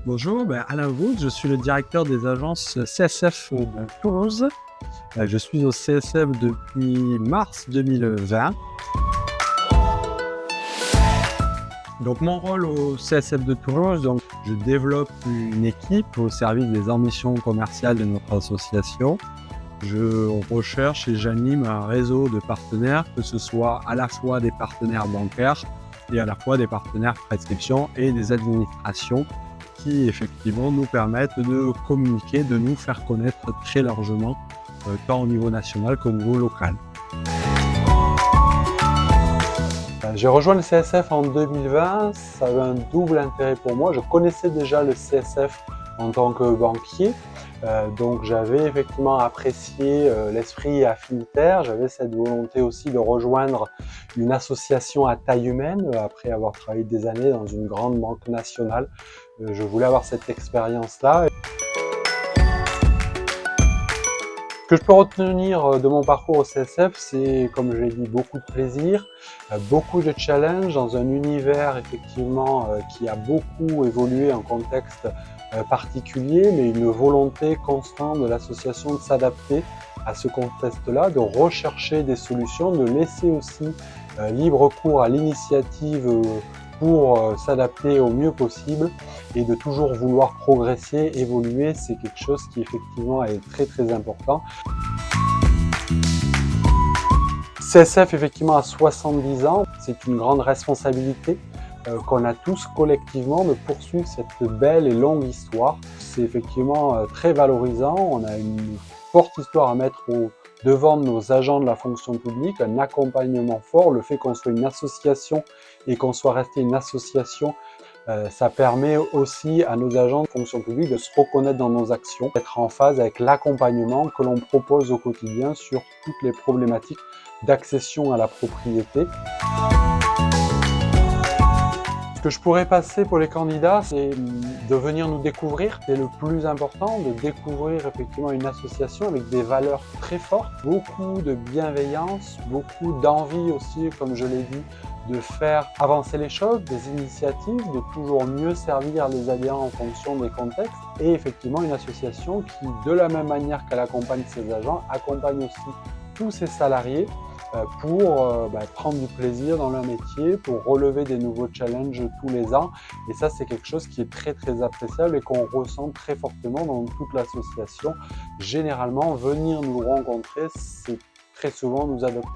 Bonjour, Alain Wood, je suis le directeur des agences CSF de Toulouse. Je suis au CSF depuis mars 2020. Donc mon rôle au CSF de Toulouse, je développe une équipe au service des ambitions commerciales de notre association. Je recherche et j'anime un réseau de partenaires, que ce soit à la fois des partenaires bancaires et à la fois des partenaires prescription et des administrations qui effectivement nous permettent de communiquer, de nous faire connaître très largement, tant au niveau national qu'au niveau local. J'ai rejoint le CSF en 2020, ça avait un double intérêt pour moi. Je connaissais déjà le CSF en tant que banquier, donc j'avais effectivement apprécié l'esprit affinitaire, j'avais cette volonté aussi de rejoindre une association à taille humaine, après avoir travaillé des années dans une grande banque nationale. Je voulais avoir cette expérience-là. Ce que je peux retenir de mon parcours au CSF, c'est, comme je l'ai dit, beaucoup de plaisir, beaucoup de challenges dans un univers effectivement qui a beaucoup évolué en contexte particulier, mais une volonté constante de l'association de s'adapter à ce contexte-là, de rechercher des solutions, de laisser aussi libre cours à l'initiative pour s'adapter au mieux possible et de toujours vouloir progresser, évoluer, c'est quelque chose qui effectivement est très très important. CSF effectivement à 70 ans, c'est une grande responsabilité qu'on a tous collectivement de poursuivre cette belle et longue histoire. C'est effectivement très valorisant, on a une forte histoire à mettre au devant de nos agents de la fonction publique, un accompagnement fort, le fait qu'on soit une association et qu'on soit resté une association, ça permet aussi à nos agents de fonction publique de se reconnaître dans nos actions, d'être en phase avec l'accompagnement que l'on propose au quotidien sur toutes les problématiques d'accession à la propriété. Ce que je pourrais passer pour les candidats, c'est de venir nous découvrir. C'est le plus important, de découvrir effectivement une association avec des valeurs très fortes, beaucoup de bienveillance, beaucoup d'envie aussi, comme je l'ai dit, de faire avancer les choses, des initiatives, de toujours mieux servir les adhérents en fonction des contextes et effectivement une association qui, de la même manière qu'elle accompagne ses agents, accompagne aussi tous ses salariés pour prendre du plaisir dans leur métier, pour relever des nouveaux challenges tous les ans. Et ça, c'est quelque chose qui est très très appréciable et qu'on ressent très fortement dans toute l'association. Généralement, venir nous rencontrer, c'est très souvent nous adopter.